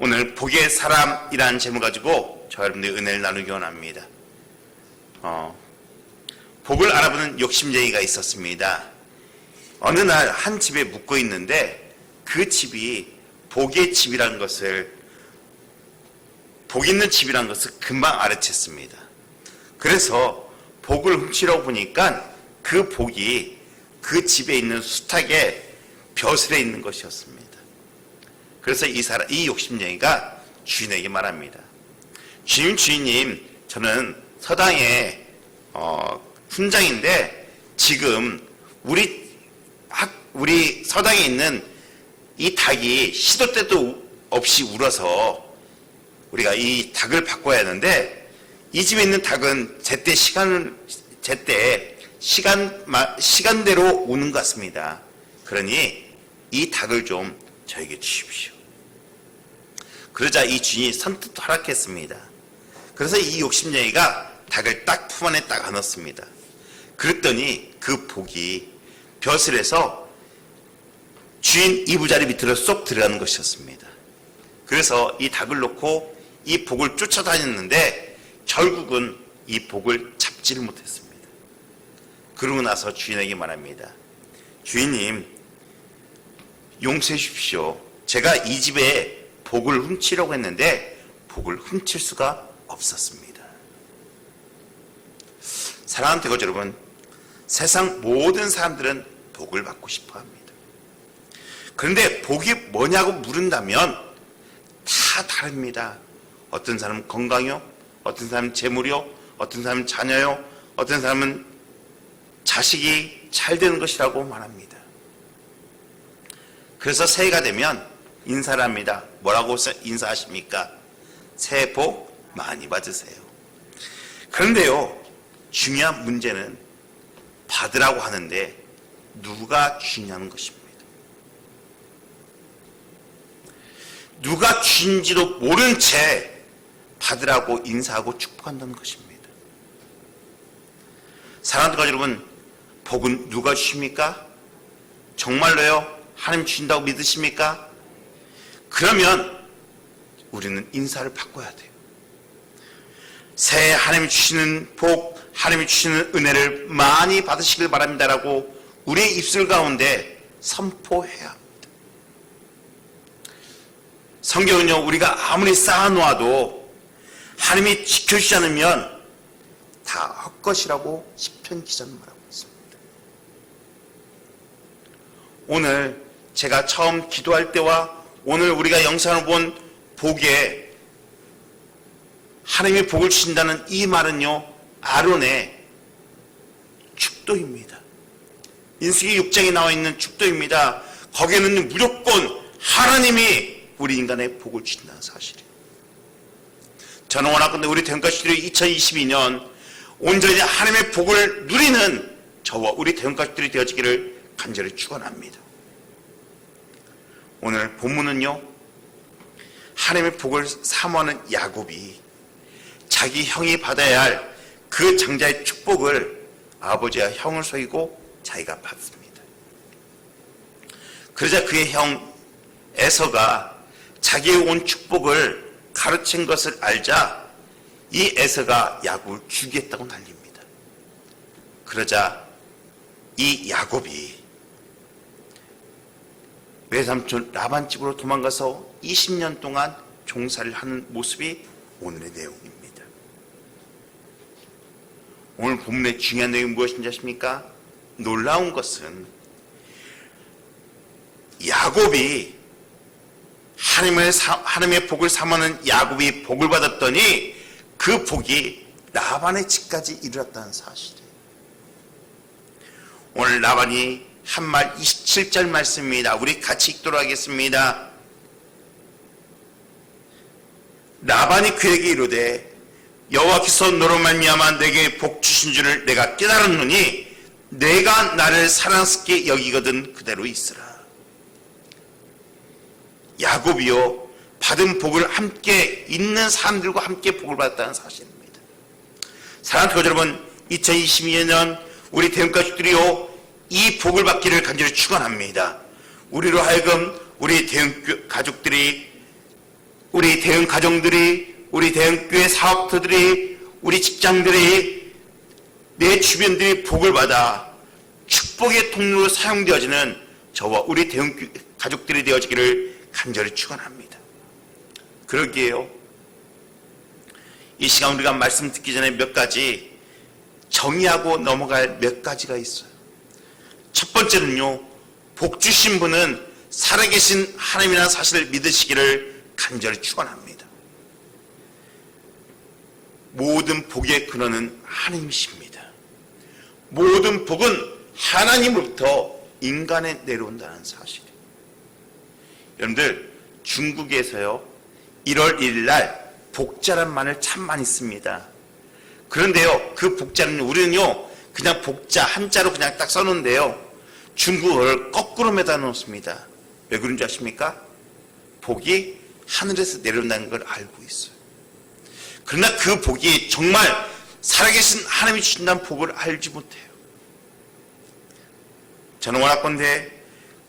오늘 복의 사람이라는 제목 가지고 저 여러분들의 은혜를 나누기 원합니다. 복을 알아보는 욕심쟁이가 있었습니다. 어느 날 한 집에 묵고 있는데 그 집이 복의 집이라는 것을, 복 있는 집이라는 것을 금방 알아챘습니다. 그래서 복을 훔치러 보니까 그 복이 그 집에 있는 수탉의 벼슬에 있는 것이었습니다. 그래서 이 욕심쟁이가 주인에게 말합니다. 주인님, 저는 서당의 훈장인데 지금 우리 서당에 있는 이 닭이 시도 때도 없이 울어서 우리가 이 닭을 바꿔야 하는데 이 집에 있는 닭은 제때 시간대로 우는 것 같습니다. 그러니 이 닭을 좀 저에게 주십시오. 그러자 이 주인이 선뜻 허락했습니다. 그래서 이 욕심쟁이가 닭을 딱 품 안에 딱 안았습니다. 그랬더니 그 복이 벼슬에서 주인 이부자리 밑으로 쏙 들어가는 것이었습니다. 그래서 이 닭을 놓고 이 복을 쫓아다녔는데 결국은 이 복을 잡지를 못했습니다. 그러고 나서 주인에게 말합니다. 주인님, 용서해 주십시오. 제가 이 집에 복을 훔치려고 했는데 복을 훔칠 수가 없었습니다. 사랑하는 대거자 여러분, 세상 모든 사람들은 복을 받고 싶어 합니다. 그런데 복이 뭐냐고 물은다면 다 다릅니다. 어떤 사람은 건강이요, 어떤 사람은 재물이요, 어떤 사람은 자녀요, 어떤 사람은 자식이 잘 되는 것이라고 말합니다. 그래서 새해가 되면 인사를 합니다. 뭐라고 인사하십니까? 새해 복 많이 받으세요. 그런데요, 중요한 문제는 받으라고 하는데 누가 주냐는 것입니다. 누가 주인지도 모른 채 받으라고 인사하고 축복한다는 것입니다. 사랑하는 가족 여러분, 복은 누가 주십니까? 정말로요? 하나님 주신다고 믿으십니까? 그러면 우리는 인사를 바꿔야 돼요. 새해 하나님이 주시는 복, 하나님이 주시는 은혜를 많이 받으시길 바랍니다라고 우리의 입술 가운데 선포해야 합니다. 성경은요, 우리가 아무리 쌓아놓아도 하나님이 지켜주지 않으면 다 헛것이라고 시편 기자는 말하고 있습니다. 오늘 제가 처음 기도할 때와 오늘 우리가 영상을 본 복에 하나님이 복을 주신다는 이 말은요, 아론의 축도입니다. 민수기 6장에 나와 있는 축도입니다. 거기에는 무조건 하나님이 우리 인간의 복을 주신다는 사실이에요. 저는 원하건대 우리 대형가족들이 2022년 온전히 하나님의 복을 누리는 저와 우리 대형가족들이 되어지기를 간절히 축원합니다. 오늘 본문은요, 하나님의 복을 사모하는 야곱이 자기 형이 받아야 할 그 장자의 축복을 아버지와 형을 속이고 자기가 받습니다. 그러자 그의 형 에서가 자기의 온 축복을 가르친 것을 알자 이 에서가 야곱을 죽이겠다고 난립니다. 그러자 이 야곱이 외삼촌 라반 집으로 도망가서 20년 동안 종살이를 하는 모습이 오늘의 내용입니다. 오늘 본문의 중요한 내용이 무엇인지 아십니까? 놀라운 것은 야곱이 하나님의 복을 사모하는 야곱이 복을 받았더니 그 복이 라반의 집까지 이르렀다는 사실이에요. 오늘 라반이 한 말 27절 말씀입니다. 우리 같이 읽도록 하겠습니다. 라반이 그에게 이르되 여호와께서 너로 말미암아 내게 복 주신 줄을 내가 깨달았노니 내가 나를 사랑스럽게 여기거든 그대로 있으라. 야곱이요, 받은 복을 함께 있는 사람들과 함께 복을 받았다는 사실입니다. 사랑하는 교회 여러분, 2022년 우리 대형가족들이요, 이 복을 받기를 간절히 축원합니다. 우리로 하여금 우리 대형가족들이 우리 대형 가정들이, 우리 대형 교회 사업터들이, 우리 직장들이, 내 주변들이 복을 받아 축복의 통로로 사용되어지는 저와 우리 대형 가족들이 되어지기를 간절히 축원합니다. 그러기에요, 이 시간 우리가 말씀 듣기 전에 몇 가지 정의하고 넘어갈 몇 가지가 있어요. 첫 번째는요, 복 주신 분은 살아계신 하나님이라는 사실을 믿으시기를 간절히 축원합니다. 모든 복의 근원은 하나님이십니다. 모든 복은 하나님으로부터 인간에 내려온다는 사실이에요. 여러분들, 중국에서요 1월 1일 날 복자란 말을 참 많이 씁니다. 그런데요, 그 복자는 우리는요 그냥 복자 한자로 그냥 딱 써놓는데요, 중국어를 거꾸로 매다 놓습니다. 왜 그런 줄 아십니까? 복이 하늘에서 내려온다는 걸 알고 있어요. 그러나 그 복이 정말 살아계신 하나님이 주신다는 복을 알지 못해요. 저는 원하건대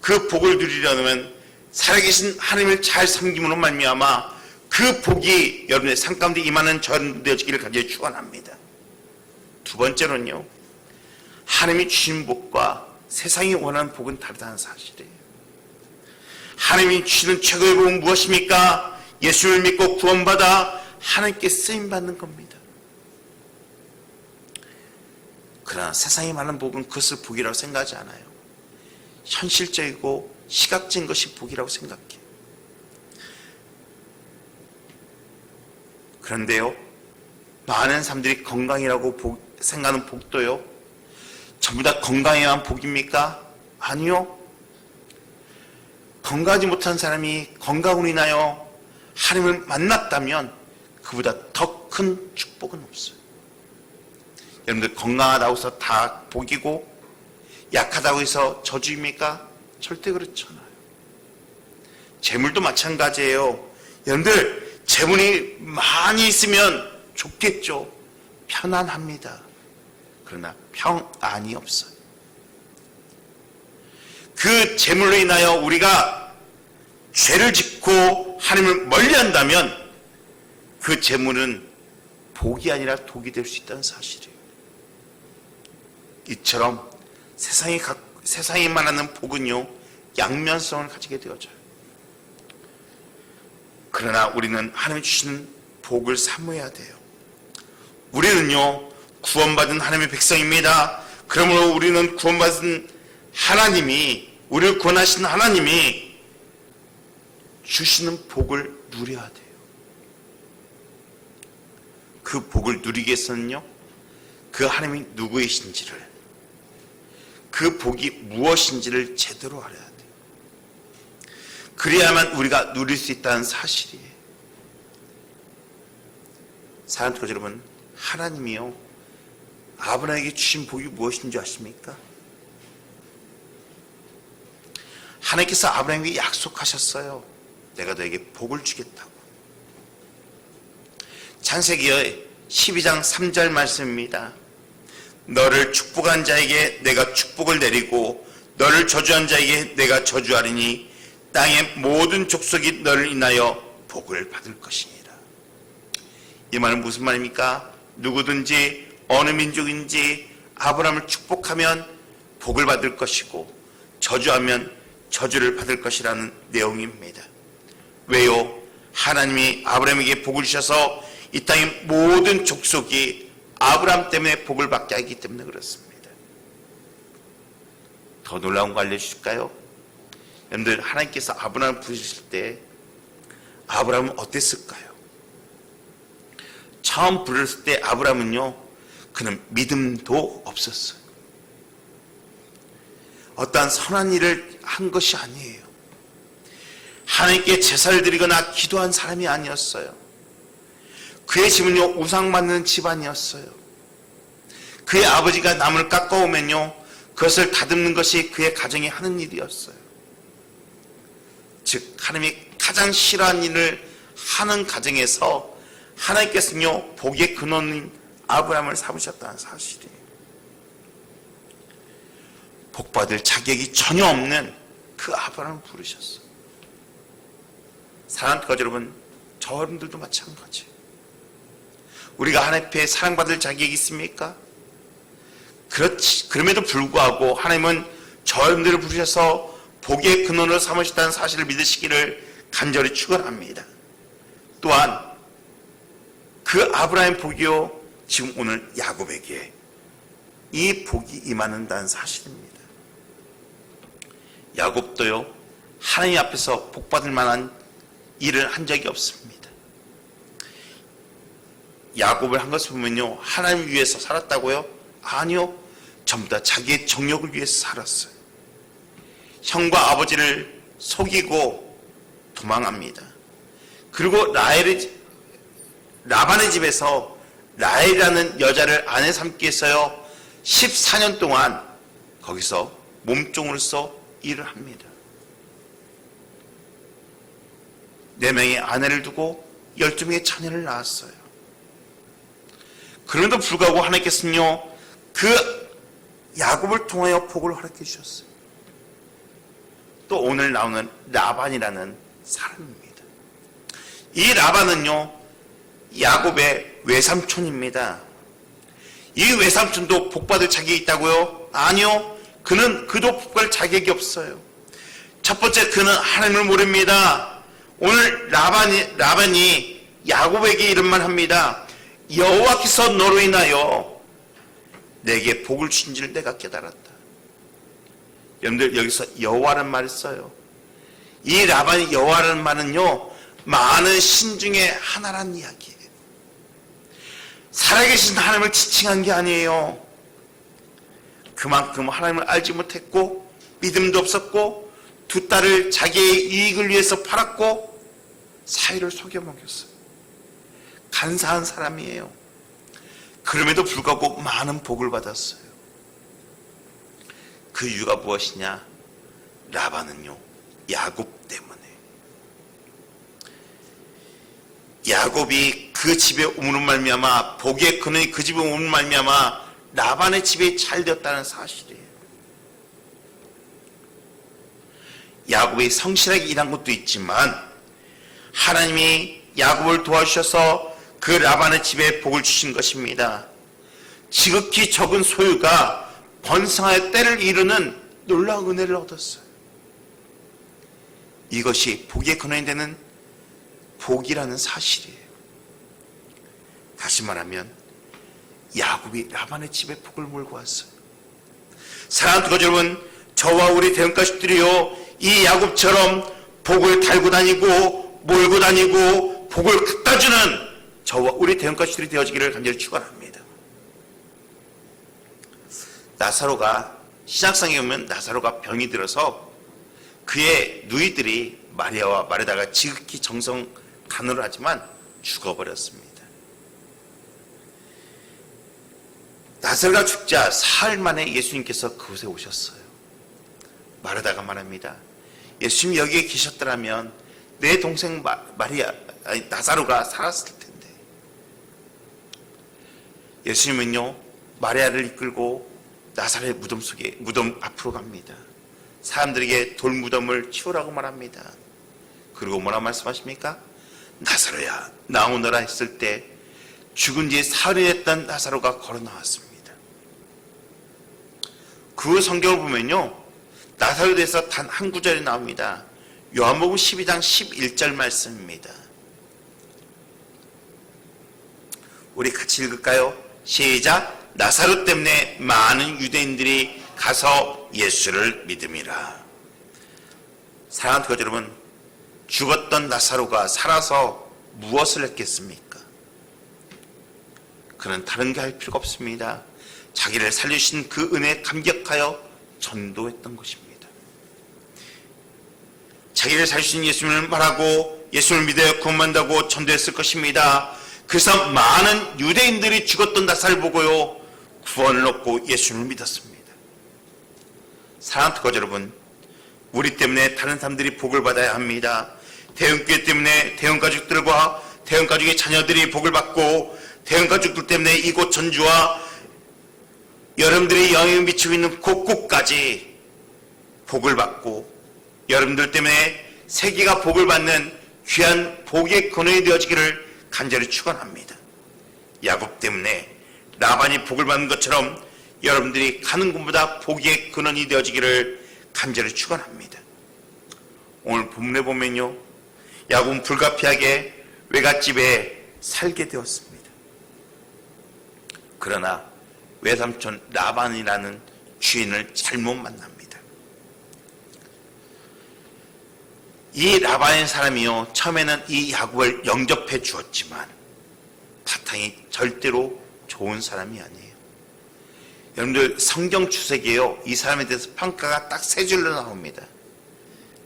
그 복을 누리려면 살아계신 하나님을 잘 섬김으로 말미암아 그 복이 여러분의 삶 가운데 임하는 전 되어지기를 간절히 축원합니다. 두 번째로는요, 하나님이 주신 복과 세상이 원하는 복은 다르다는 사실이에요. 하나님이 주시는 최고의 복은 무엇입니까? 예수를 믿고 구원받아 하나님께 쓰임받는 겁니다. 그러나 세상이 말하는 복은 그것을 복이라고 생각하지 않아요. 현실적이고 시각적인 것이 복이라고 생각해요. 그런데요, 많은 사람들이 건강이라고 생각하는 복도요, 전부 다 건강해야만 복입니까? 아니요. 건강하지 못한 사람이 건강으로 인하여 하나님을 만났다면 그보다 더 큰 축복은 없어요. 여러분들, 건강하다고 해서 다 복이고 약하다고 해서 저주입니까? 절대 그렇지 않아요. 재물도 마찬가지예요. 여러분들, 재물이 많이 있으면 좋겠죠. 편안합니다. 그러나 평안이 없어요. 그 재물로 인하여 우리가 죄를 짓고 하나님을 멀리한다면 그 재물은 복이 아니라 독이 될 수 있다는 사실이에요. 이처럼 세상이 말하는 복은요, 양면성을 가지게 되어져요. 그러나 우리는 하나님이 주시는 복을 사모해야 돼요. 우리는요 구원받은 하나님의 백성입니다. 그러므로 우리는 구원받은 하나님이, 우리를 구원하신 하나님이 주시는 복을 누려야 돼요. 그 복을 누리기 위해서는요, 그 하나님이 누구이신지를, 그 복이 무엇인지를 제대로 알아야 돼요. 그래야만 우리가 누릴 수 있다는 사실이에요. 사랑하는 여러분, 하나님이요 아브라함에게 주신 복이 무엇인지 아십니까? 하나님께서 아브라함에게 약속하셨어요. 내가 너에게 복을 주겠다고. 창세기 12장 3절 말씀입니다. 너를 축복한 자에게 내가 축복을 내리고 너를 저주한 자에게 내가 저주하리니 땅의 모든 족속이 너를 인하여 복을 받을 것이니라. 이 말은 무슨 말입니까? 누구든지 어느 민족인지 아브라함을 축복하면 복을 받을 것이고 저주하면 저주를 받을 것이라는 내용입니다. 왜요? 하나님이 아브라함에게 복을 주셔서 이 땅의 모든 족속이 아브라함 때문에 복을 받게 하기 때문에 그렇습니다. 더 놀라운 거 알려주실까요? 여러분들, 하나님께서 아브라함을 부르실 때 아브라함은 어땠을까요? 처음 부르실 때 아브라함은요, 그는 믿음도 없었어요. 어떠한 선한 일을 한 것이 아니에요. 하나님께 제사를 드리거나 기도한 사람이 아니었어요. 그의 집은요 우상 만드는 집안이었어요. 그의 아버지가 나무를 깎아오면요 그것을 다듬는 것이 그의 가정이 하는 일이었어요. 즉 하나님이 가장 싫어하는 일을 하는 가정에서 하나님께서는요 복의 근원인 아브라함을 삼으셨다는 사실이에요. 복받을 자격이 전혀 없는 그 아브라함을 부르셨어요. 사랑하는 여러분, 저 여러분들도 마찬가지. 우리가 하나님 앞에 사랑받을 자격이 있습니까? 그렇지. 그럼에도 불구하고 하나님은 저 여러분들을 부르셔서 복의 근원으로 삼으셨다는 사실을 믿으시기를 간절히 축원합니다. 또한 그 아브라함 복이요, 지금 오늘 야곱에게 이 복이 임하는다는 사실입니다. 야곱도요, 하나님 앞에서 복받을 만한 일을 한 적이 없습니다. 야곱을 한 것을 보면요, 하나님 위해서 살았다고요? 아니요, 전부 다 자기의 정욕을 위해서 살았어요. 형과 아버지를 속이고 도망합니다. 그리고 라반의 집에서 라헬이라는 여자를 아내 삼기 위해서요, 14년 동안 거기서 몸종으로서 일을 합니다. 4명의 아내를 두고 12명의 자녀를 낳았어요. 그럼에도 불구하고 하나님께서는요, 그 야곱을 통하여 복을 허락해 주셨어요. 또 오늘 나오는 라반이라는 사람입니다. 이 라반은요, 야곱의 외삼촌입니다. 이 외삼촌도 복받을 자격이 있다고요? 아니요. 그도 복받을 자격이 없어요. 첫 번째, 그는 하나님을 모릅니다. 오늘 라반이 야곱에게 이런 말 합니다. 여호와께서 너로 인하여 내게 복을 주신 줄 내가 깨달았다. 여러분들, 여기서 여호와라는 말을 써요. 이 라반이 여호와라는 말은요, 많은 신 중에 하나라는 이야기예요. 살아계신 하나님을 지칭한 게 아니에요. 그만큼 하나님을 알지 못했고 믿음도 없었고 두 딸을 자기의 이익을 위해서 팔았고 사위를 속여먹였어요. 간사한 사람이에요. 그럼에도 불구하고 많은 복을 받았어요. 그 이유가 무엇이냐? 라반은요, 야곱 때문에. 야곱이 그 집에 오므로 말미암아, 복의 근원이 그 집에 오므로 말미암아 라반의 집에 잘 되었다는 사실이에요. 야곱이 성실하게 일한 것도 있지만 하나님이 야곱을 도와주셔서 그 라반의 집에 복을 주신 것입니다. 지극히 적은 소유가 번성하여 때를 이루는 놀라운 은혜를 얻었어요. 이것이 복의 근원이 되는 복이라는 사실이에요. 다시 말하면 야곱이 라반의 집에 복을 몰고 왔어요. 사랑하는 교도 여러분, 저와 우리 대형 가족들이요, 이 야곱처럼 복을 달고 다니고 몰고 다니고 복을 갖다 주는 저와 우리 대형 가족들이 되어지기를 간절히 축원합니다. 나사로가, 신약성에 보면 나사로가 병이 들어서 그의 누이들이 마리아와 마르다가 지극히 정성 간호를 하지만 죽어버렸습니다. 나사로가 죽자 사흘 만에 예수님께서 그곳에 오셨어요. 마르다가 말합니다. 예수님이 여기에 계셨더라면 내 동생 나사로가 살았을 텐데. 예수님은요, 마리아를 이끌고 나사로의 무덤 앞으로 갑니다. 사람들에게 돌무덤을 치우라고 말합니다. 그리고 뭐라 말씀하십니까? 나사로야, 나오너라 했을 때 죽은 지 사흘이 됐던 나사로가 걸어 나왔습니다. 그 성경을 보면요, 나사로에 대해서 단 한 구절이 나옵니다. 요한복음 12장 11절 말씀입니다. 우리 같이 읽을까요? 시작. 나사로 때문에 많은 유대인들이 가서 예수를 믿음이라. 사랑하는 교도 여러분, 죽었던 나사로가 살아서 무엇을 했겠습니까? 그는 다른 게 할 필요가 없습니다. 자기를 살리신 그 은혜에 감격하여 전도했던 것입니다. 자기를 살리신 예수님을 말하고 예수님을 믿어 구원받는다고 전도했을 것입니다. 그래서 많은 유대인들이 죽었던 나사로를 보고요, 구원을 얻고 예수님을 믿었습니다. 사랑하는 교도 여러분, 우리 때문에 다른 사람들이 복을 받아야 합니다. 대형교회 때문에 대형가족들과 대형가족의 자녀들이 복을 받고, 대형가족들 때문에 이곳 전주와 여러분들이 영향을 미치고 있는 곳곳까지 복을 받고, 여러분들 때문에 세계가 복을 받는 귀한 복의 근원이 되어지기를 간절히 축원합니다. 야곱 때문에 라반이 복을 받는 것처럼 여러분들이 가는 곳보다 복의 근원이 되어지기를 간절히 축원합니다. 오늘 본문에 보면요, 야곱은 불가피하게 외갓집에 살게 되었습니다. 그러나 외삼촌 라반이라는 주인을 잘못 만납니다. 이 라반의 사람이요, 처음에는 이 야곱을 영접해 주었지만 바탕이 절대로 좋은 사람이 아니에요. 여러분들 성경 주석이에요, 이 사람에 대해서 평가가 딱 세 줄로 나옵니다.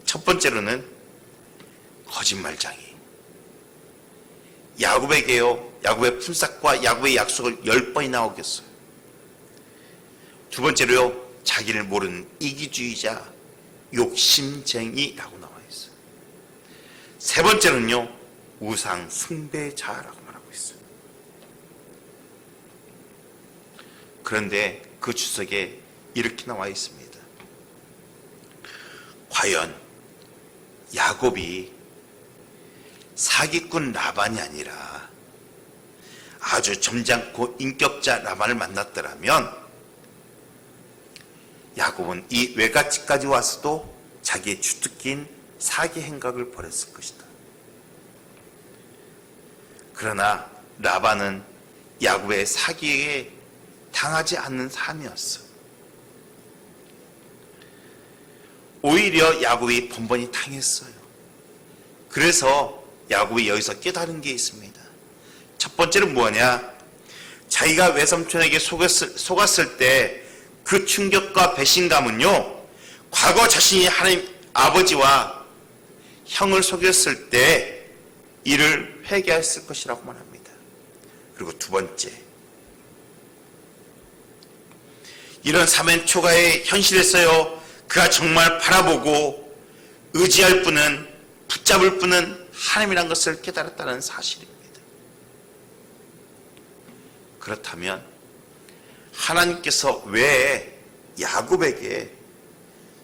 첫 번째로는 거짓말장이. 야곱에게요, 야곱의 품삯과 야곱의 약속을 10번이 나오겠어요. 두 번째로요, 자기를 모르는 이기주의자, 욕심쟁이라고 나와 있어요. 세 번째는요, 우상 숭배자라고 말하고 있어요. 그런데 그 주석에 이렇게 나와 있습니다. 과연 야곱이 사기꾼 라반이 아니라 아주 점잖고 인격자 라반을 만났더라면 야곱은 이 외갓집까지 와서도 자기의 주특기인 사기 행각을 벌였을 것이다. 그러나 라반은 야곱의 사기에 당하지 않는 삶이었어. 오히려 야곱이 번번이 당했어요. 그래서 야곱이 여기서 깨달은 게 있습니다. 첫 번째는 뭐냐? 자기가 외삼촌에게 속았을 때 그 충격과 배신감은요, 과거 자신이 하나님 아버지와 형을 속였을 때 이를 회개했을 것이라고 말합니다. 그리고 두 번째, 이런 사면 초가의 현실에서요, 그가 정말 바라보고 의지할 분은, 붙잡을 분은 하나님이란 것을 깨달았다는 사실입니다. 그렇다면 하나님께서 왜 야곱에게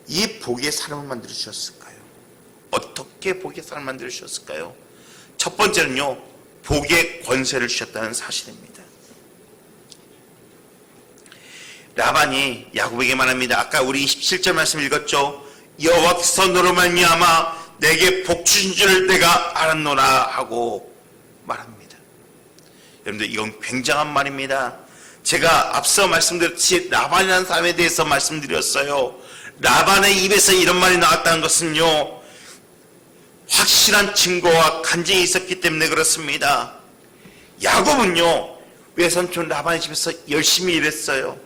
이 복의 사람을 만들어 주셨을까요? 어떻게 복의 사람을 만들어 주셨을까요? 첫 번째는요, 복의 권세를 주셨다는 사실입니다. 라반이 야곱에게 말합니다. 아까 우리 27절 말씀 읽었죠? 여호와께서 너로 말미암아 내게 복 주신 줄을 내가 알았노라 하고 말합니다. 여러분들, 이건 굉장한 말입니다. 제가 앞서 말씀드렸듯이 라반이라는 사람에 대해서 말씀드렸어요. 라반의 입에서 이런 말이 나왔다는 것은요, 확실한 증거와 간증이 있었기 때문에 그렇습니다. 야곱은요, 외삼촌 라반의 집에서 열심히 일했어요.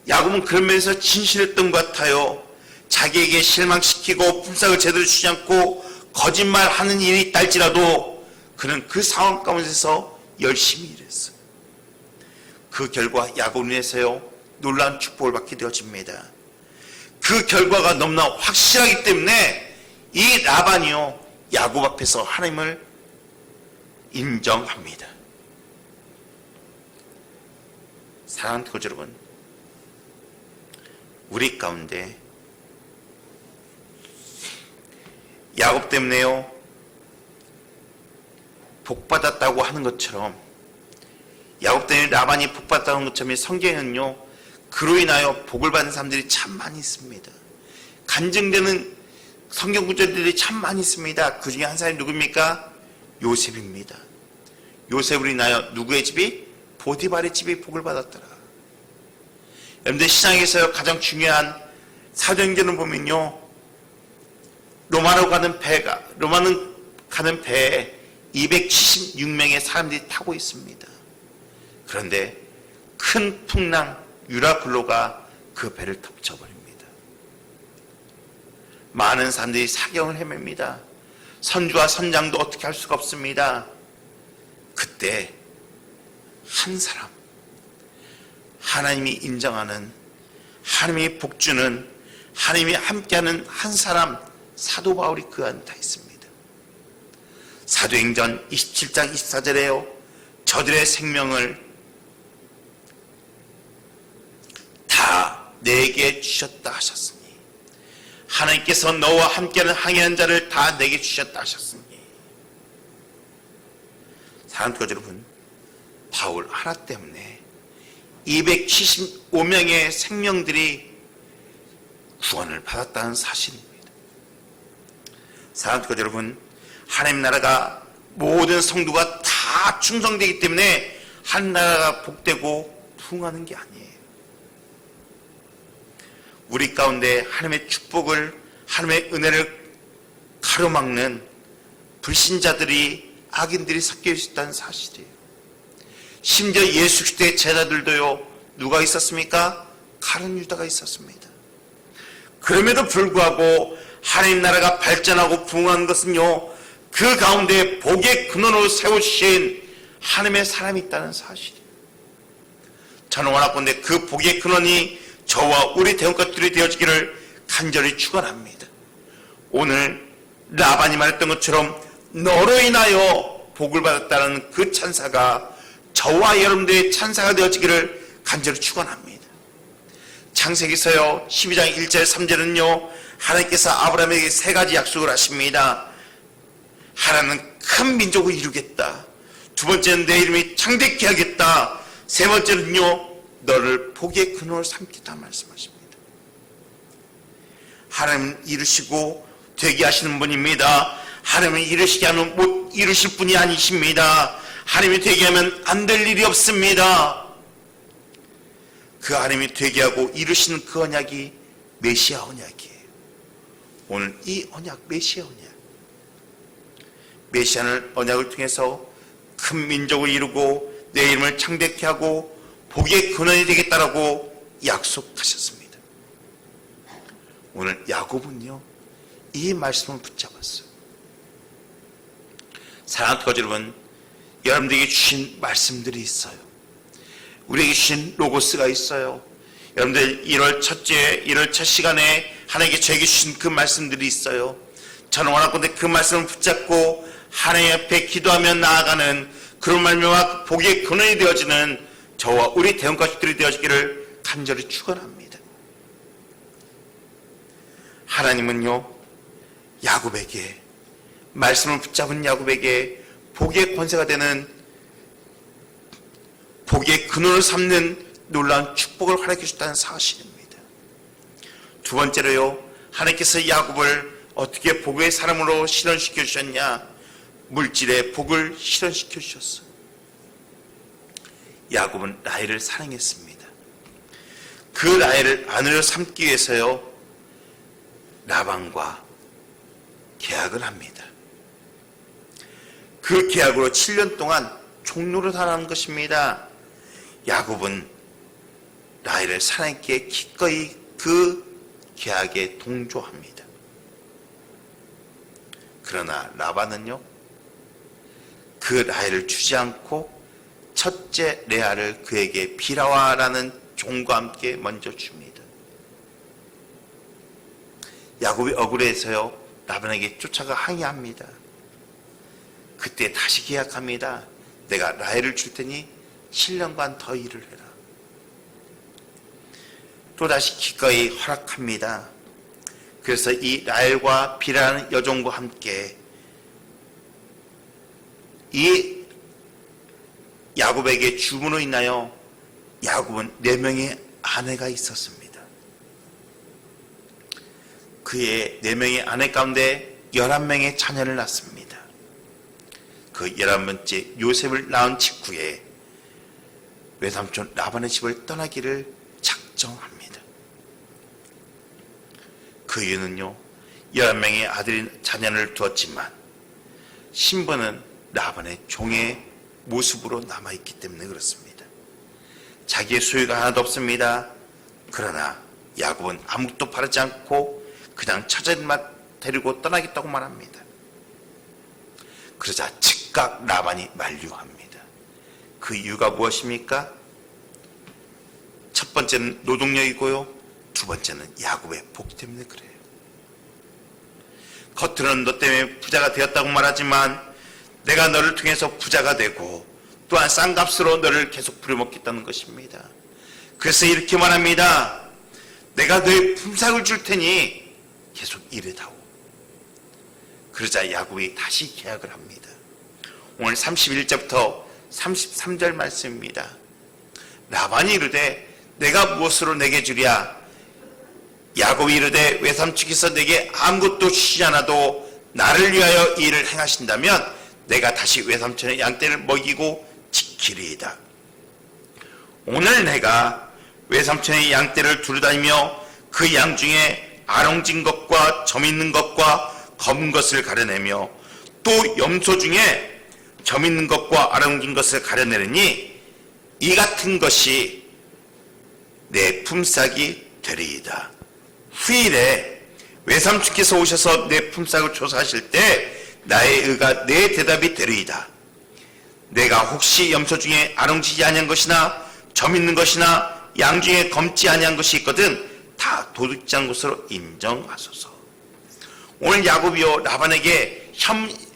야곱은 그런 면에서 진실했던 것 같아요. 자기에게 실망시키고 품삯을 제대로 주지 않고 거짓말하는 일이 있달지라도 그는 그 상황 가운데서 열심히 일했어요. 그 결과 야곱을 위해서요, 놀라운 축복을 받게 되어집니다. 그 결과가 너무나 확실하기 때문에 이 라반이요, 야곱 앞에서 하나님을 인정합니다. 사랑하는 교주 여러분, 우리 가운데 야곱 때문에요, 복받았다고 하는 것처럼, 야곱 때문에 라반이 복받았다는 것처럼 성경에는요, 그로 인하여 복을 받는 사람들이 참 많이 있습니다. 간증되는 성경 구절들이 참 많이 있습니다. 그 중에 한 사람이 누굽니까? 요셉입니다. 요셉으로 인하여 누구의 집이? 보디발의 집이 복을 받았더라. 여러분들, 시장에서 가장 중요한 사도행전을 보면요, 로마로 가는 배에 276명의 사람들이 타고 있습니다. 그런데 큰 풍랑 유라굴로가 그 배를 덮쳐버립니다. 많은 사람들이 사경을 헤맵니다. 선주와 선장도 어떻게 할 수가 없습니다. 그때 한 사람, 하나님이 인정하는, 하나님이 복주는, 하나님이 함께하는 한 사람, 사도 바울이 그 안에 다 있습니다. 사도행전 27장 24절에요, 저들의 생명을 다 내게 주셨다 하셨으니, 하나님께서 너와 함께하는 항해한 자를 다 내게 주셨다 하셨으니, 사랑하는 여러분, 바울 하나 때문에 275명의 생명들이 구원을 받았다는 사실입니다. 사랑하는 여러분, 하나님 나라가 모든 성도가 다 충성되기 때문에 한 나라가 복되고 부흥하는 게 아니에요. 우리 가운데 하나님의 축복을, 하나님의 은혜를 가로막는 불신자들이, 악인들이 섞여 있었다는 사실이에요. 심지어 예수 그리스도의 제자들도요, 누가 있었습니까? 가룟 유다가 있었습니다. 그럼에도 불구하고 하나님 나라가 발전하고 부흥한 것은요, 그 가운데 복의 근원으로 세우신 하나님의 사람이 있다는 사실이에요. 저는 원하건대 그 복의 근원이 저와 우리 대원것들이 되어지기를 간절히 축원합니다. 오늘 라반이 말했던 것처럼 너로 인하여 복을 받았다는 그 찬사가 저와 여러분들의 찬사가 되어지기를 간절히 축원합니다. 창세기서요 12장 1절 3절은요, 하나님께서 아브라함에게 세 가지 약속을 하십니다. 하나는 큰 민족을 이루겠다. 두 번째는 내 이름이 창대케 하겠다. 세 번째는요, 너를 복의 근원을 삼겠다 말씀하십니다. 하나님은 이루시고 되게 하시는 분입니다. 하나님은 이루시게 하면 못 이루실 분이 아니십니다. 하나님이 되게 하면 안 될 일이 없습니다. 그 하나님이 되게 하고 이루시는 그 언약이 메시아 언약이에요. 오늘 이 언약, 메시아 언약, 메시아는 언약을 통해서 큰 민족을 이루고 내 이름을 창대케 하고 복의 근원이 되겠다라고 약속하셨습니다. 오늘 야곱은요, 이 말씀을 붙잡았어요. 사랑하는 거저 여러분, 여러분들에게 주신 말씀들이 있어요. 우리에게 주신 로고스가 있어요. 여러분들 1월 첫 시간에 하나님께 저에게 주신 그 말씀들이 있어요. 저는 원하건대 그 말씀을 붙잡고 하나님 앞에 기도하며 나아가는 그런 말미암아 복의 근원이 되어지는 저와 우리 대원가족들이 되어지기를 간절히 축원합니다. 하나님은요, 야곱에게, 말씀을 붙잡은 야곱에게 복의 권세가 되는, 복의 근원을 삼는 놀라운 축복을 허락해 주셨다는 사실입니다. 두 번째로요, 하나님께서 야곱을 어떻게 복의 사람으로 실현시켜 주셨냐? 물질의 복을 실현시켜 주셨어요. 야곱은 라헬을 사랑했습니다. 그 라헬을 아내로 삼기 위해서요, 라반과 계약을 합니다. 그 계약으로 7년 동안 종로를 살아가는 것입니다. 야곱은 라헬을 사랑했기에 기꺼이 그 계약에 동조합니다. 그러나 라반은요, 그 라헬을 주지 않고 첫째 레아를 그에게 비라와라는 종과 함께 먼저 줍니다. 야곱이 억울해서요, 라반에게 쫓아가 항의합니다. 그때 다시 계약합니다. 내가 라헬을 줄 테니 7년간 더 일을 해라. 또다시 기꺼이 허락합니다. 그래서 이 라헬과 비라라는 여종과 함께 이 야곱에게 줌으로 인하여 야곱은 4명의 아내가 있었습니다. 그의 4명의 아내 가운데 11명의 자녀를 낳습니다. 그 11번째 요셉을 낳은 직후에 외삼촌 라반의 집을 떠나기를 작정합니다. 그 이유는요, 11명의 아들인 자녀를 두었지만 신분은 라반의 종의 모습으로 남아있기 때문에 그렇습니다. 자기의 소유가 하나도 없습니다. 그러나 야곱은 아무것도 바라지 않고 그냥 처자들만 데리고 떠나겠다고 말합니다. 그러자 즉각 라반이 만류합니다. 그 이유가 무엇입니까? 첫 번째는 노동력이고요, 두 번째는 야곱의 복 때문에 그래요. 겉으로는 너 때문에 부자가 되었다고 말하지만 내가 너를 통해서 부자가 되고 또한 싼 값으로 너를 계속 부려먹겠다는 것입니다. 그래서 이렇게 말합니다. 내가 너의 품삯을 줄 테니 계속 일해다오. 그러자 야곱이 다시 계약을 합니다. 오늘 31절부터 33절 말씀입니다. 라반이 이르되 내가 무엇으로 내게 주랴? 야곱이 이르되 외삼촌께서 내게 아무것도 주시지 않아도 나를 위하여 이 일을 행하신다면 내가 다시 외삼촌의 양떼를 먹이고 지키리이다. 오늘 내가 외삼촌의 양떼를 두루다니며 그 양 중에 아롱진 것과 점 있는 것과 검은 것을 가려내며 또 염소 중에 점 있는 것과 아롱진 것을 가려내느니 이 같은 것이 내 품삯이 되리이다. 후일에 외삼촌께서 오셔서 내 품삯을 조사하실 때 나의 의가 내 대답이 되리이다. 내가 혹시 염소 중에 아롱지지 아니한 것이나 점 있는 것이나 양 중에 검지 아니한 것이 있거든 다 도둑지 않은 것으로 인정하소서. 오늘 야곱이요 라반에게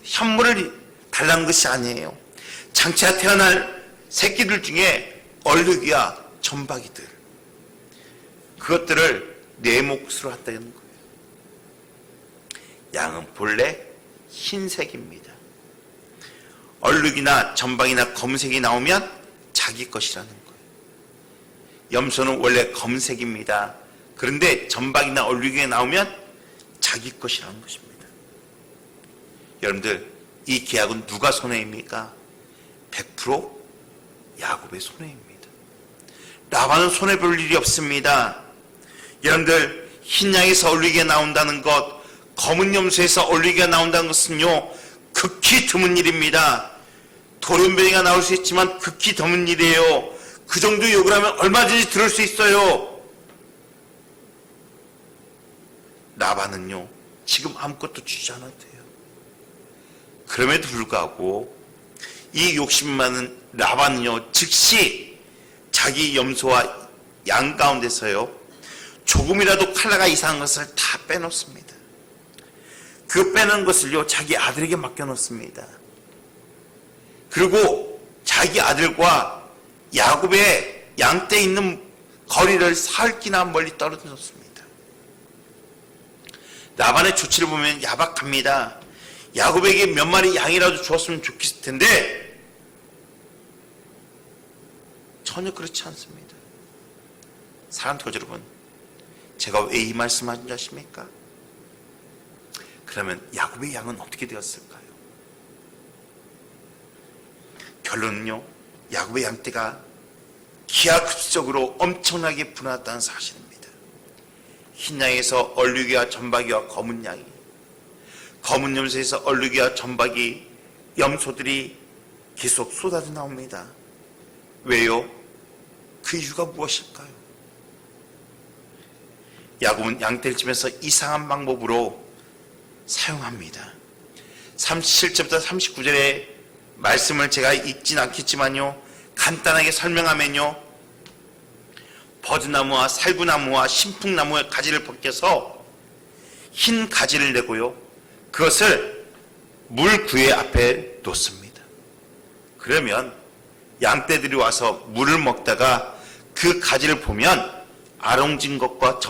현물을 달라는 것이 아니에요. 장차 태어날 새끼들 중에 얼룩이와 점박이들, 그것들을 내 몫으로 한다는 거예요. 양은 본래 흰색입니다. 얼룩이나 점박이나 검색이 나오면 자기 것이라는 거예요. 염소는 원래 검색입니다. 그런데 점박이나 얼룩이 나오면 자기 것이라는 것입니다. 여러분들, 이 계약은 누가 손해입니까? 100% 야곱의 손해입니다. 라반은 손해볼 일이 없습니다. 여러분들, 흰 양에서 얼룩이가 나온다는 것, 검은 염소에서 얼룩이가 나온다는 것은요 극히 드문 일입니다. 돌연변이가 나올 수 있지만 극히 드문 일이에요. 그 정도 욕을 하면 얼마든지 들을 수 있어요. 라반은요 지금 아무것도 주지 않아도 돼요. 그럼에도 불구하고 이 욕심 많은 라반은요 즉시 자기 염소와 양 가운데서요 조금이라도 칼라가 이상한 것을 다 빼놓습니다. 그 빼놓은 것을요 자기 아들에게 맡겨놓습니다. 그리고 자기 아들과 야곱의 양떼 있는 거리를 사흘기나 멀리 떨어져 놓습니다. 라반의 조치를 보면 야박합니다. 야곱에게 몇 마리 양이라도 주었으면 좋겠을 텐데 전혀 그렇지 않습니다. 사랑하는 여러분, 제가 왜 이 말씀하신 줄 아십니까? 그러면 야곱의 양은 어떻게 되었을까요? 결론은요 야곱의 양떼가 기하급수적으로 엄청나게 불어났다는 사실입니다. 흰 양에서 얼룩이와 점박이와 검은 양이, 검은 염소에서 얼룩이와 점박이, 염소들이 계속 쏟아져 나옵니다. 왜요? 그 이유가 무엇일까요? 야곱은 양떼를 치면서 이상한 방법으로 사용합니다. 37절부터 39절의 말씀을 제가 읽진 않겠지만요 간단하게 설명하면요 버드나무와 살구나무와 신풍나무의 가지를 벗겨서 흰 가지를 내고요 그것을 물 구에 앞에 놓습니다. 그러면 양떼들이 와서 물을 먹다가 그 가지를 보면 아롱진 것과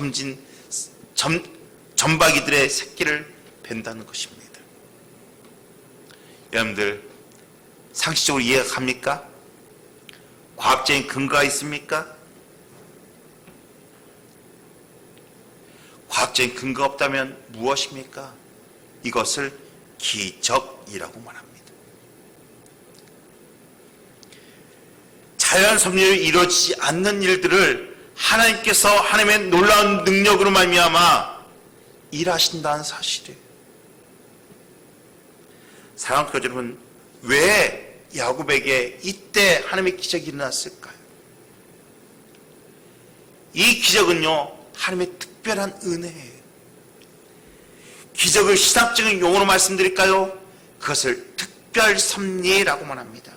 점박이들의 새끼를 벤다는 것입니다. 여러분들 상식적으로 이해가 갑니까? 과학적인 근거가 있습니까? 과학적인 근거가 없다면 무엇입니까? 이것을 기적이라고 말합니다. 자연 섭리로 이루어지지 않는 일들을 하나님께서 하나님의 놀라운 능력으로 말미암아 일하신다는 사실이에요. 사랑하는 교회 여러분, 왜 야곱에게 이때 하나님의 기적이 일어났을까요? 이 기적은요 하나님의 특별한 은혜예요. 기적을 신학적인 용어로 말씀드릴까요? 그것을 특별섭리라고 말합니다.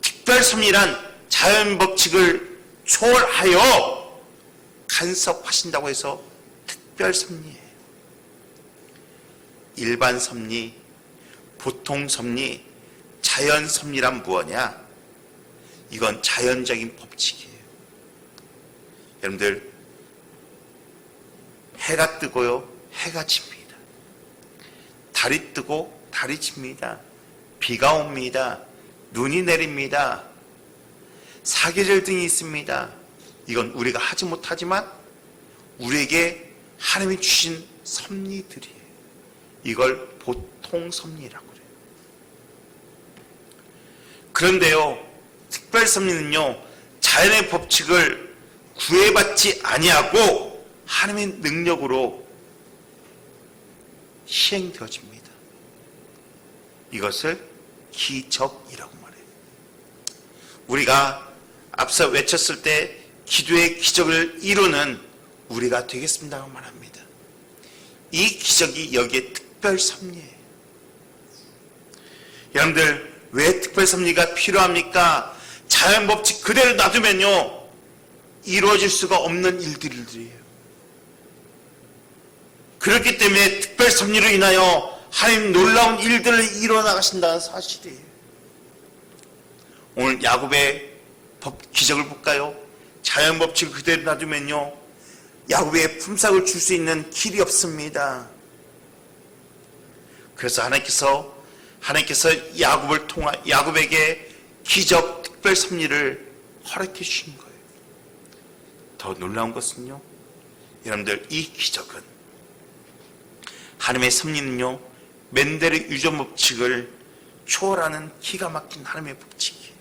특별섭리란 자연 법칙을 초월하여 간섭하신다고 해서 특별섭리예요. 일반 섭리, 보통 섭리, 자연 섭리란 무엇이냐? 이건 자연적인 법칙이에요. 여러분들, 해가 뜨고요 해가 집니다. 달이 뜨고 달이 집니다. 비가 옵니다. 눈이 내립니다. 사계절 등이 있습니다. 이건 우리가 하지 못하지만 우리에게 하나님이 주신 섭리들이에요. 이걸 보통 섭리라고 그래요. 그런데요, 특별 섭리는요, 자연의 법칙을 구애받지 아니하고 하나님의 능력으로 시행되어집니다. 이것을 기적이라고 말해요. 우리가 앞서 외쳤을 때 기도의 기적을 이루는 우리가 되겠습니다고 말합니다. 이 기적이 여기에 특별 섭리예요. 여러분들, 왜 특별 섭리가 필요합니까? 자연 법칙 그대로 놔두면요, 이루어질 수가 없는 일들이에요. 그렇기 때문에 특별 섭리로 인하여 하나님 놀라운 일들을 이뤄나가신다는 사실이에요. 오늘 야곱의 기적을 볼까요? 자연 법칙을 그대로 놔두면요, 야곱의 품삯을 줄 수 있는 길이 없습니다. 그래서 하나님께서 야곱에게 기적 특별 섭리를 허락해 주신 거예요. 더 놀라운 것은요, 여러분들, 이 기적은 하나님의 섭리는요, 멘델의 유전 법칙을 초월하는 기가 막힌 하나님의 법칙이에요.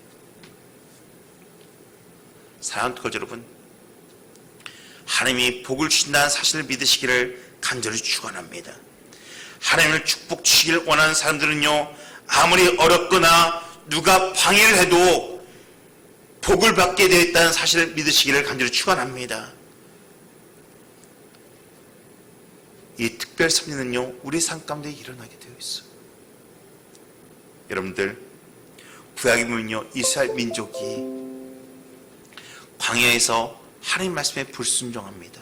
사랑하는 교회 여러분, 하나님이 복을 주신다는 사실을 믿으시기를 간절히 축원합니다. 하나님을 축복 주시길 원하는 사람들은요, 아무리 어렵거나 누가 방해를 해도 복을 받게 되어 있다는 사실을 믿으시기를 간절히 축원합니다. 이 특별 섭리는요, 우리 삶 가운데 일어나게 되어 있어요. 여러분들, 구약에 보면요, 이스라엘 민족이 광야에서 하나님 말씀에 불순종합니다.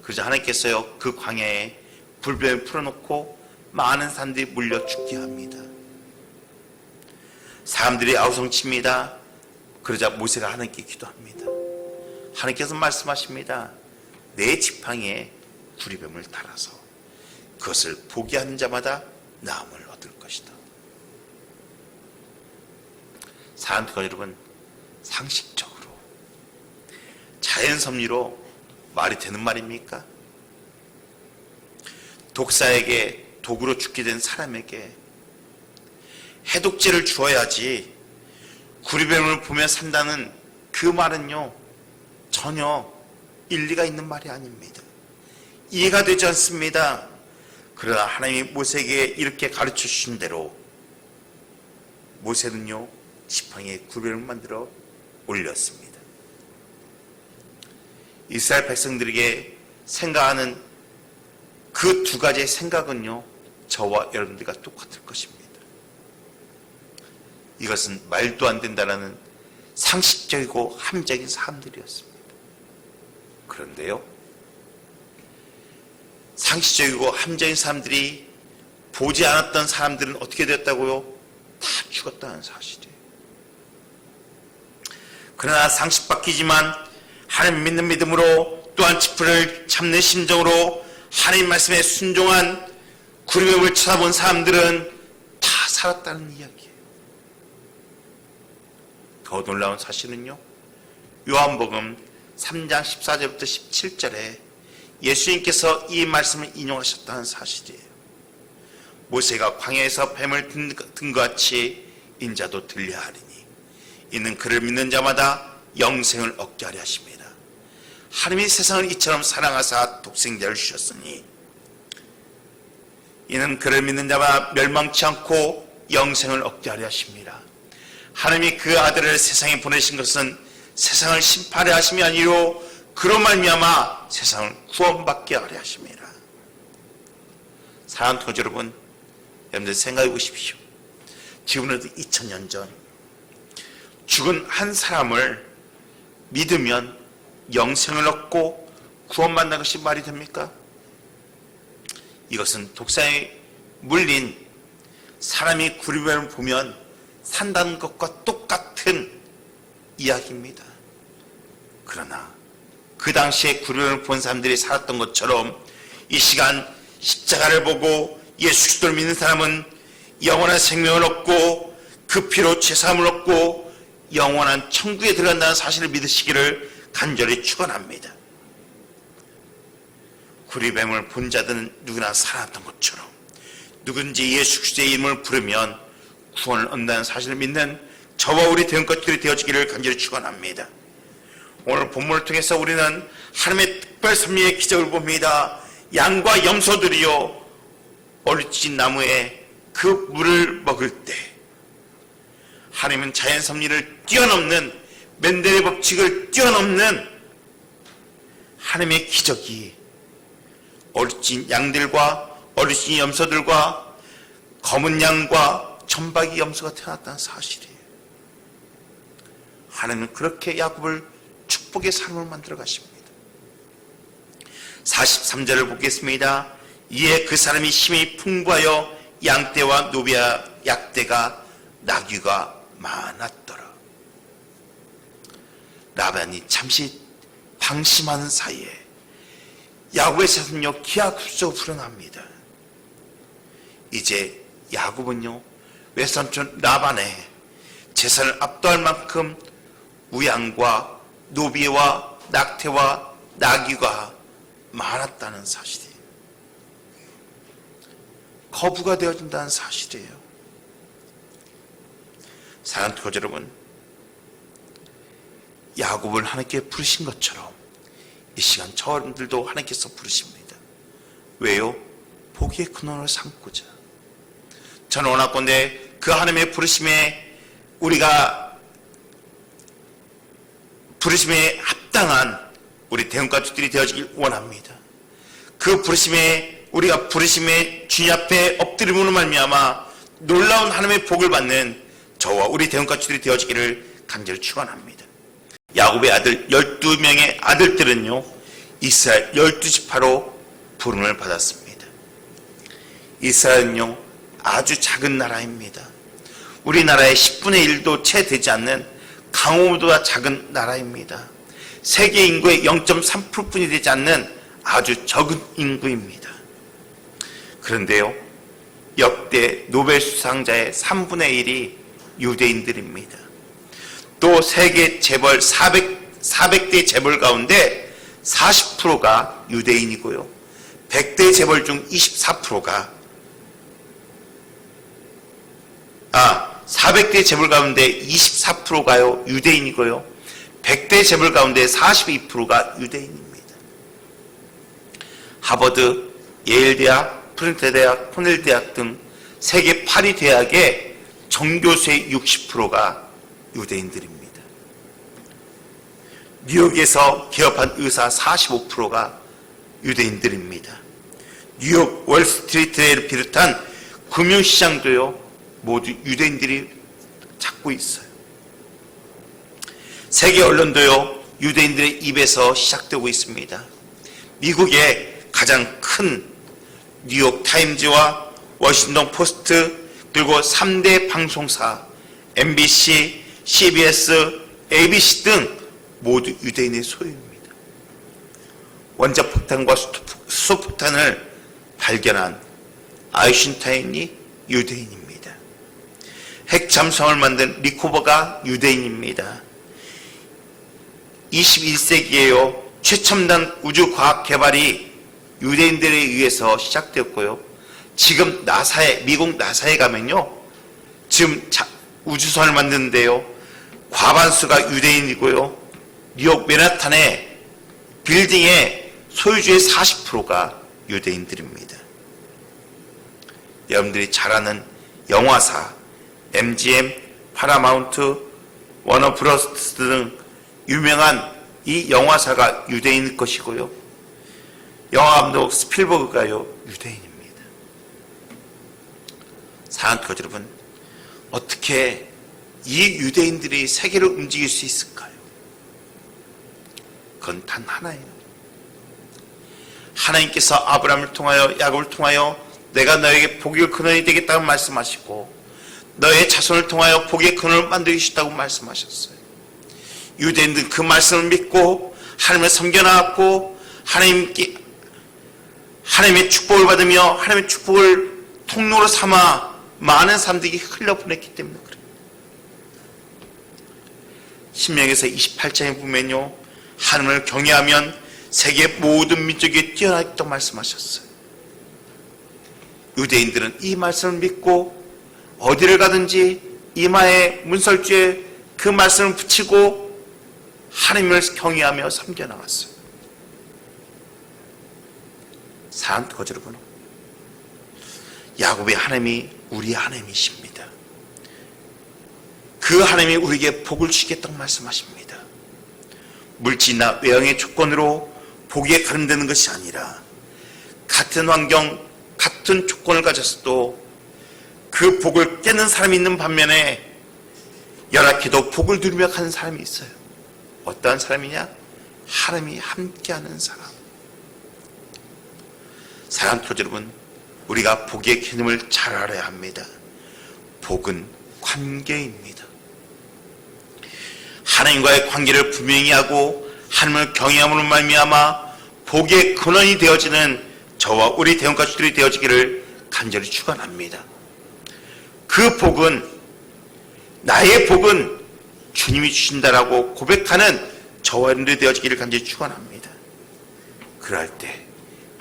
그래서 하나님께서요, 그 광야에 불뱀을 풀어놓고 많은 사람들이 물려 죽게 합니다. 사람들이 아우성칩니다. 그러자 모세가 하나님께 기도합니다. 하나님께서 말씀하십니다. 내 지팡이에 구리뱀을 달아서 그것을 보게 하는 자마다 나음을 얻을 것이다. 사랑하는 여러분, 상식적으로 자연 섭리로 말이 되는 말입니까? 독사에게 독으로 죽게 된 사람에게 해독제를 주어야지 구리뱀을 보며 산다는 그 말은요, 전혀 일리가 있는 말이 아닙니다. 이해가 되지 않습니다. 그러나 하나님이 모세에게 이렇게 가르쳐 주신 대로 모세는요, 지팡이에 구리뱀을 만들어 올렸습니다. 이스라엘 백성들에게 생각하는 그 두 가지의 생각은요, 저와 여러분들과 똑같을 것입니다. 이것은 말도 안 된다라는 상식적이고 합리적인 사람들이었습니다. 그런데요, 상식적이고 합리적인 사람들이 보지 않았던 사람들은 어떻게 되었다고요? 다 죽었다는 사실이에요. 그러나 상식 바뀌지만 하나님 믿는 믿음으로, 또한 지푸를 잡는 심정으로 하나님 말씀에 순종한 구리뱀을 쳐다본 사람들은 다 살았다는 이야기예요. 더 놀라운 사실은요, 요한복음 3장 14절부터 17절에 예수님께서 이 말씀을 인용하셨다는 사실이에요. 모세가 광야에서 뱀을 든 것 같이 인자도 들려 하리니 이는 그를 믿는 자마다 영생을 얻게 하려 하십니다. 하나님이 세상을 이처럼 사랑하사 독생자를 주셨으니 이는 그를 믿는 자마다 멸망치 않고 영생을 얻게 하려 하십니다. 하나님이 그 아들을 세상에 보내신 것은 세상을 심판하려 하심이 아니요 그로 말미암아 세상을 구원받게 하려 하십니다. 사랑하는 교회 여러분, 여러분들 생각해 보십시오. 지금으로부터 2000년 전 죽은 한 사람을 믿으면 영생을 얻고 구원받는 것이 말이 됩니까? 이것은 독사에 물린 사람이 구리뱀을 보면 산다는 것과 똑같은 이야기입니다. 그러나 그 당시에 구리뱀을 본 사람들이 살았던 것처럼 이 시간 십자가를 보고 예수 그리스도를 믿는 사람은 영원한 생명을 얻고 그 피로 죄사함을 얻고 영원한 천국에 들어간다는 사실을 믿으시기를 간절히 축원합니다. 구리뱀을 본 자들은 누구나 살아났던 것처럼 누군지 예수 그리스도의 이름을 부르면 구원을 얻는다는 사실을 믿는 저와 우리 되는 것들이 되어지기를 간절히 축원합니다. 오늘 본문을 통해서 우리는 하나님의 특별 섭리의 기적을 봅니다. 양과 염소들이요 어리진 나무에 그 물을 먹을 때 하나님은 자연 섭리를 뛰어넘는 멘델의 법칙을 뛰어넘는 하나님의 기적이 어리진 양들과 어리진 염소들과 검은 양과 천박이 염소가 태어났다는 사실이에요. 하나님은 그렇게 야곱을 축복의 삶을 만들어 가십니다. 43절을 보겠습니다. 이에 그 사람이 힘이 풍부하여 양떼와 노비와 약떼가 나귀가 많았더라. 라반이 잠시 방심하는 사이에 야곱의 자손요 기하급수적으로 불어납니다. 이제 야곱은요 외삼촌 라반의 재산을 압도할 만큼 우양과 노비와 낙태와 나귀가 많았다는 사실이에요. 거부가 되어진다는 사실이에요. 사랑하는 교제 여러분, 야곱을 하나님께 부르신 것처럼 이 시간 저들도 하나님께서 부르십니다. 왜요? 복의 근원을 삼고자. 저는 원하건대 그 하나님의 부르심에 우리가 부르심에 합당한 우리 대응가족들이 되어지길 원합니다. 그 부르심에 우리가 부르심에 주님 앞에 엎드림으로 말미암아 놀라운 하나님의 복을 받는 저와 우리 대응가족들이 되어지기를 간절히 축원합니다. 야곱의 아들 12명의 아들들은요 이스라엘 12지파로 부름을 받았습니다. 이스라엘은요 아주 작은 나라입니다. 우리나라의 10분의 1도 채 되지 않는 강호보다 작은 나라입니다. 세계 인구의 0.3%뿐이 되지 않는 아주 적은 인구입니다. 그런데요 역대 노벨 수상자의 3분의 1이 유대인들입니다. 또 세계 재벌 400대 재벌 가운데 40%가 유대인이고요 100대 재벌 중 24%가 400대 재벌 가운데 24%가요 유대인이고요 100대 재벌 가운데 42%가 유대인입니다. 하버드, 예일대학, 프린스턴 대학, 코넬 대학 등 세계 8위 대학의 정교수의 60%가 유대인들입니다. 뉴욕에서 개업한 의사 45%가 유대인들입니다. 뉴욕 월스트리트를 비롯한 금융시장도요 모두 유대인들이 찾고 있어요. 세계 언론도요 유대인들의 입에서 시작되고 있습니다. 미국의 가장 큰 뉴욕 타임즈와 워싱턴 포스트 그리고 3대 방송사 MBC, CBS, ABC 등 모두 유대인의 소유입니다. 원자폭탄과 수소폭탄을 발견한 아이신슈타인이 유대인입니다. 핵잠수함을 만든 리코버가 유대인입니다. 21세기에요 최첨단 우주과학 개발이 유대인들에 의해서 시작되었고요 지금 미국 나사에 가면요 지금 우주선을 만드는데요 과반수가 유대인이고요 뉴욕 맨하탄의 빌딩의 소유주의 40%가 유대인들입니다. 여러분들이 잘 아는 영화사 MGM, 파라마운트, 워너브로스 등 유명한 이 영화사가 유대인 것이고요 영화감독 스필버그가요 유대인입니다. 사랑하는 교제 여러분, 어떻게 이 유대인들이 세계를 움직일 수 있을까요? 그건 단 하나예요. 하나님께서 아브라함을 통하여 야곱을 통하여 내가 너에게 복의 근원이 되겠다고 말씀하시고 너의 자손을 통하여 복의 근원을 만들겠다고 말씀하셨어요. 유대인들은 그 말씀을 믿고 하나님을 섬겨나갔고 하나님의 축복을 받으며 하나님의 축복을 통로로 삼아 많은 사람들이 흘려보냈기 때문에 그래요. 신명기서 28장에 보면요, 하나님을 경외하면 세계 모든 민족이 뛰어나겠다고 말씀하셨어요. 유대인들은 이 말씀을 믿고 어디를 가든지 이마에 문설주에 그 말씀을 붙이고 하나님을 경외하며 섬겨나갔어요. 사랑하는 거저 여러분, 야곱의 하나님이 우리 하나님이십니다. 그 하나님이 우리에게 복을 주시겠다고 말씀하십니다. 물질이나 외형의 조건으로 복에 가름되는 것이 아니라 같은 환경, 같은 조건을 가졌어도 그 복을 깨는 사람이 있는 반면에 열악해도 복을 누리며 가는 사람이 있어요. 어떠한 사람이냐? 하나님이 함께하는 사람. 사랑하는 교제 여러분, 우리가 복의 개념을 잘 알아야 합니다. 복은 관계입니다. 하나님과의 관계를 분명히 하고 하나님을 경외함으로 말미암아 복의 근원이 되어지는 저와 우리 대원가족들이 되어지기를 간절히 축원합니다. 그 복은, 나의 복은 주님이 주신다라고 고백하는 저와 여러분들이 되어지기를 간절히 축원합니다. 그럴 때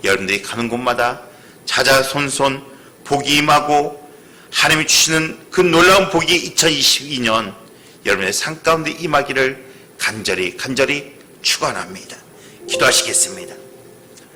여러분들이 가는 곳마다 자자손손 복이 임하고 하나님이 주시는 그 놀라운 복이 2022년 여러분의 삶 가운데 임하기를 간절히 축원합니다. 기도하시겠습니다.